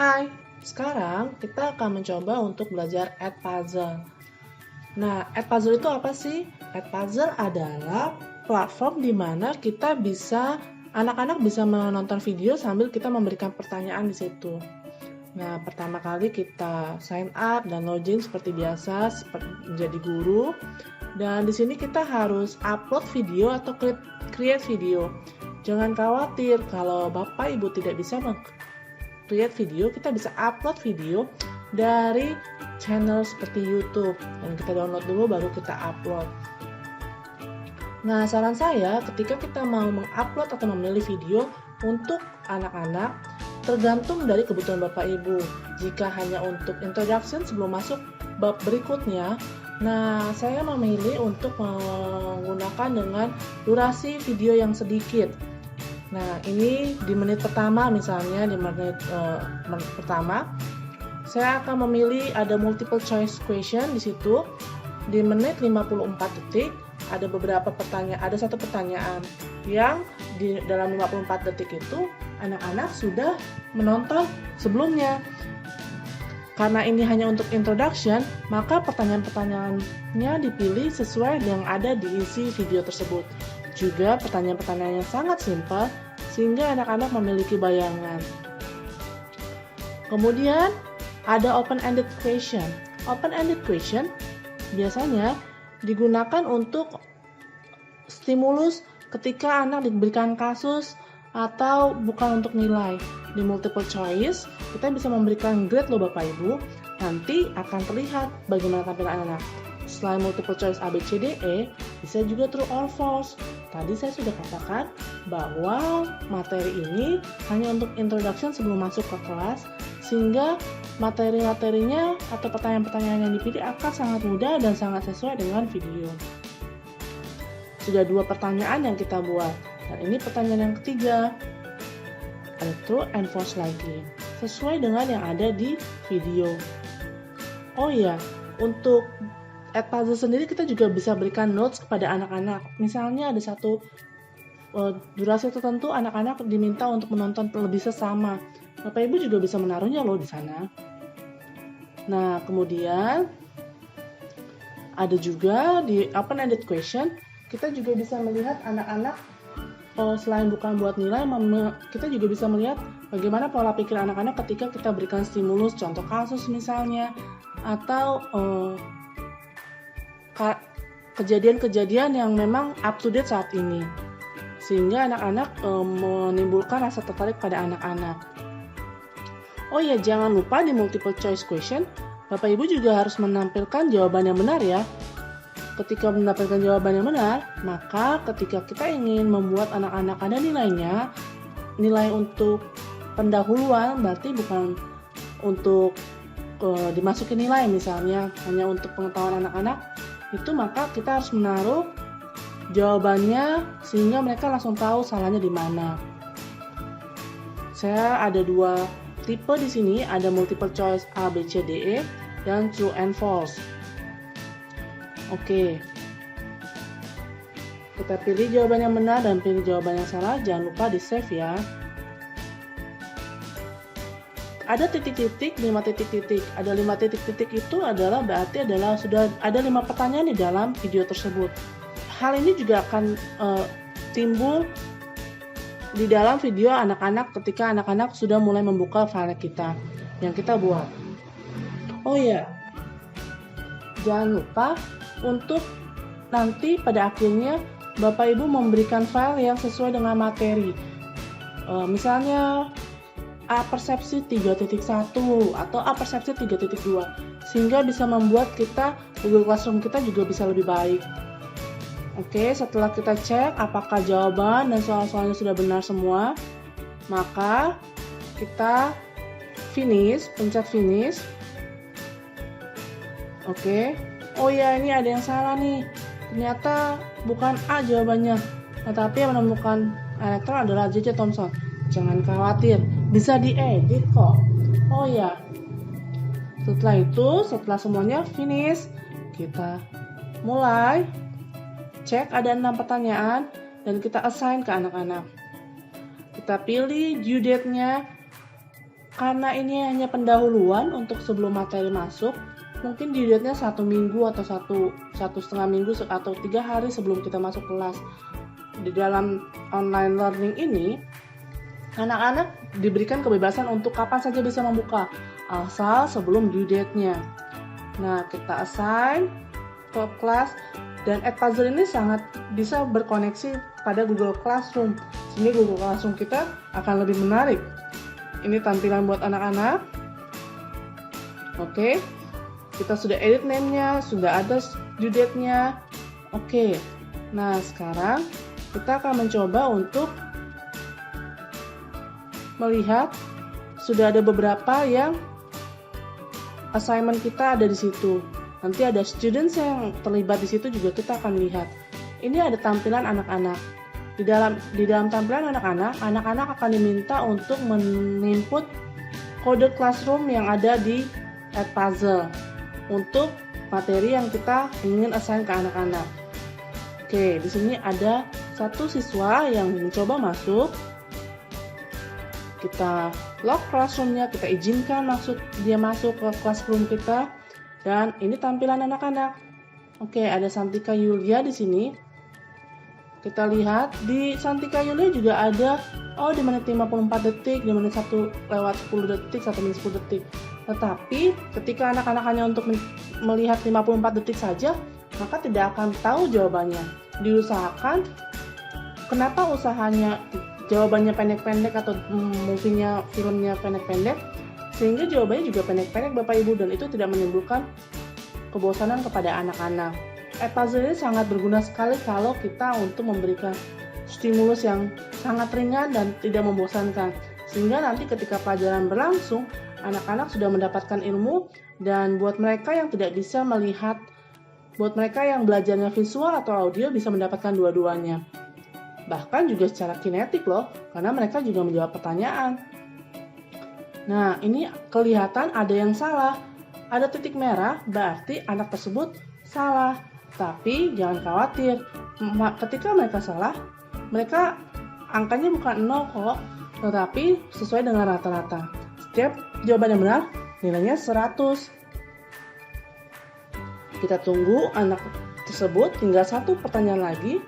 Hai, sekarang kita akan mencoba untuk belajar Edpuzzle. Nah, Edpuzzle itu apa sih? Edpuzzle adalah platform di mana anak-anak bisa menonton video sambil kita memberikan pertanyaan di situ. Nah, pertama kali kita sign up dan login seperti biasa, menjadi guru. Dan di sini kita harus upload video atau create video. Jangan khawatir kalau Bapak Ibu tidak bisa create video, kita bisa upload video dari channel seperti YouTube dan kita download dulu baru kita upload. Nah, saran saya ketika kita mau mengupload atau memilih video untuk anak-anak tergantung dari kebutuhan Bapak Ibu. Jika hanya untuk introduction sebelum masuk bab berikutnya, nah saya memilih untuk menggunakan dengan durasi video yang sedikit. Nah, ini di menit pertama misalnya, di menit pertama, saya akan memilih ada multiple choice question di situ. Di menit 54 detik, ada beberapa pertanyaan, ada satu pertanyaan yang di dalam 54 detik itu anak-anak sudah menonton sebelumnya. Karena ini hanya untuk introduction, maka pertanyaan-pertanyaannya dipilih sesuai yang ada di isi video tersebut. Juga pertanyaan-pertanyaan yang sangat simpel sehingga anak-anak memiliki bayangan. Kemudian ada open-ended question. Open-ended question biasanya digunakan untuk stimulus ketika anak diberikan kasus atau bukan untuk nilai. Di multiple choice, kita bisa memberikan grade loh Bapak Ibu. Nanti akan terlihat bagaimana tampilan anak. Selain multiple choice A, B, C, D, E, bisa juga true or false. Tadi saya sudah katakan bahwa materi ini hanya untuk introduction sebelum masuk ke kelas, sehingga materi-materinya atau pertanyaan-pertanyaan yang dipilih akan sangat mudah dan sangat sesuai dengan video. Sudah 2 pertanyaan yang kita buat. Dan ini pertanyaan yang ketiga. Ada true and false lagi. Sesuai dengan yang ada di video. Oh iya, untuk Edpuzzle sendiri kita juga bisa berikan notes kepada anak-anak. Misalnya ada satu durasi tertentu anak-anak diminta untuk menonton lebih sesama. Bapak Ibu juga bisa menaruhnya loh di sana. Nah, kemudian ada juga di open-ended question, kita juga bisa melihat anak-anak selain bukan buat nilai, kita juga bisa melihat bagaimana pola pikir anak-anak ketika kita berikan stimulus, contoh kasus misalnya, atau kejadian-kejadian yang memang up to date saat ini, sehingga anak-anak menimbulkan rasa tertarik pada anak-anak. Oh ya, jangan lupa di multiple choice question, Bapak Ibu juga harus menampilkan jawaban yang benar ya. Ketika mendapatkan jawaban yang benar, maka ketika kita ingin membuat anak-anak ada nilainya, nilai untuk pendahuluan berarti bukan untuk dimasukin nilai misalnya, hanya untuk pengetahuan anak-anak, itu maka kita harus menaruh jawabannya sehingga mereka langsung tahu salahnya di mana. Saya ada 2 tipe di sini, ada multiple choice A, B, C, D, E dan true and false. Oke. Kita pilih jawaban yang benar dan pilih jawaban yang salah, jangan lupa di save ya. Ada titik-titik, 5 titik-titik. Ada 5 titik-titik itu adalah berarti sudah ada 5 pertanyaan di dalam video tersebut. Hal ini juga akan timbul di dalam video anak-anak ketika anak-anak sudah mulai membuka file kita yang kita buat. Oh ya, jangan lupa untuk nanti pada akhirnya Bapak Ibu memberikan file yang sesuai dengan materi. Misalnya A persepsi 3.1 atau A persepsi 3.2, sehingga bisa membuat Google Classroom kita juga bisa lebih baik. Oke, setelah kita cek apakah jawaban dan soal-soalnya sudah benar semua, maka kita pencet finish. Oke. Oh ya, ini ada yang salah nih. Ternyata bukan A jawabannya, tetapi yang menemukan elektron adalah J.J. Thomson. Jangan khawatir, bisa diedit kok. Oh ya, setelah semuanya finish, kita mulai cek ada 6 pertanyaan dan kita assign ke anak-anak. Kita pilih due date-nya karena ini hanya pendahuluan untuk sebelum materi masuk, mungkin due date-nya 1 minggu atau satu setengah minggu atau 3 hari sebelum kita masuk kelas. Di dalam online learning ini, anak-anak diberikan kebebasan untuk kapan saja bisa membuka, asal sebelum due date-nya. Nah, kita assign ke kelas, dan Edpuzzle ini sangat bisa berkoneksi pada Google Classroom, sehingga Google Classroom kita akan lebih menarik. Ini tampilan buat anak-anak. Oke, kita sudah edit name-nya, sudah ada due date-nya. Oke, nah sekarang kita akan mencoba untuk melihat sudah ada beberapa yang assignment kita ada di situ. Nanti ada students yang terlibat di situ juga kita akan lihat. Ini ada tampilan anak-anak. Di dalam tampilan anak-anak akan diminta untuk menginput kode classroom yang ada di Edpuzzle untuk materi yang kita ingin assign ke anak-anak. Oke, di sini ada satu siswa yang mencoba masuk. Kita lock classroom-nya, kita izinkan dia masuk ke classroom kita, dan ini tampilan anak-anak. Oke, ada Santika Yulia di sini. Kita lihat di Santika Yulia juga ada di menit 54 detik, di menit 1 lewat 10 detik, 1 menit 10 detik. Tetapi ketika anak-anak hanya untuk melihat 54 detik saja, maka tidak akan tahu jawabannya. Diusahakan, kenapa usahanya jawabannya pendek-pendek atau filmnya pendek-pendek, sehingga jawabannya juga pendek-pendek Bapak Ibu, dan itu tidak menimbulkan kebosanan kepada anak-anak. Edpuzzle ini sangat berguna sekali kalau kita untuk memberikan stimulus yang sangat ringan dan tidak membosankan, sehingga nanti ketika pelajaran berlangsung, anak-anak sudah mendapatkan ilmu. Dan buat mereka yang tidak bisa melihat, buat mereka yang belajarnya visual atau audio, bisa mendapatkan dua-duanya. Bahkan juga secara kinetik loh, karena mereka juga menjawab pertanyaan. Nah, ini kelihatan ada yang salah. Ada titik merah, berarti anak tersebut salah. Tapi jangan khawatir, ketika mereka salah, mereka angkanya bukan 0 kok, tetapi sesuai dengan rata-rata. Setiap jawaban yang benar, nilainya 100. Kita tunggu anak tersebut, tinggal satu pertanyaan lagi.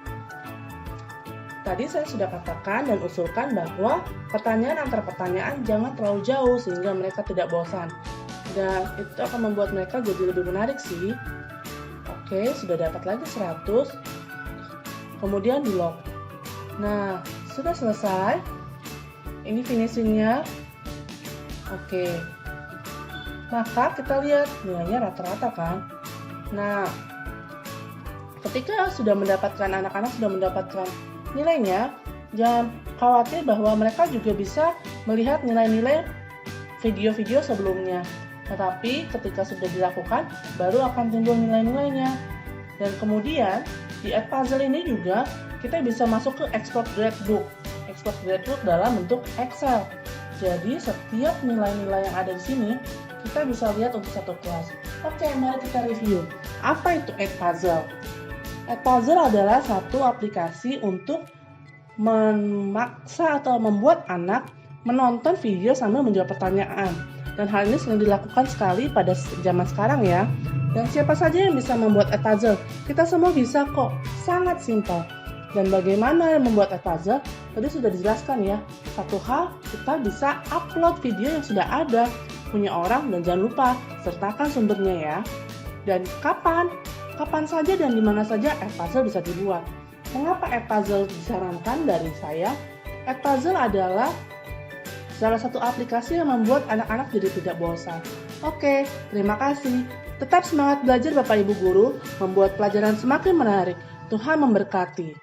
Tadi saya sudah katakan dan usulkan bahwa pertanyaan antar pertanyaan jangan terlalu jauh sehingga mereka tidak bosan. Dan itu akan membuat mereka jadi lebih menarik sih. Oke, sudah dapat lagi 100. Kemudian di lock. Nah, sudah selesai. Ini finishingnya. Oke. Maka kita lihat nilainya rata-rata kan. Nah, ketika anak-anak sudah mendapatkan nilainya, jangan khawatir bahwa mereka juga bisa melihat nilai-nilai video-video sebelumnya. Tetapi ketika sudah dilakukan, baru akan timbul nilai-nilainya. Dan kemudian di Edpuzzle ini juga kita bisa masuk ke export gradebook. Export gradebook dalam bentuk Excel. Jadi setiap nilai-nilai yang ada di sini kita bisa lihat untuk satu kelas. Oke, mari kita review. Apa itu Edpuzzle? Edpuzzle adalah satu aplikasi untuk memaksa atau membuat anak menonton video sambil menjawab pertanyaan. Dan hal ini sering dilakukan sekali pada zaman sekarang ya. Dan siapa saja yang bisa membuat Edpuzzle? Kita semua bisa kok, sangat simpel. Dan bagaimana membuat Edpuzzle? Tadi sudah dijelaskan ya. Satu hal, kita bisa upload video yang sudah ada, punya orang, dan jangan lupa sertakan sumbernya ya. Dan kapan saja dan di mana saja Edpuzzle bisa dibuat. Mengapa Edpuzzle disarankan dari saya? Edpuzzle adalah salah satu aplikasi yang membuat anak-anak jadi tidak bosan. Oke, terima kasih. Tetap semangat belajar Bapak Ibu Guru, membuat pelajaran semakin menarik. Tuhan memberkati.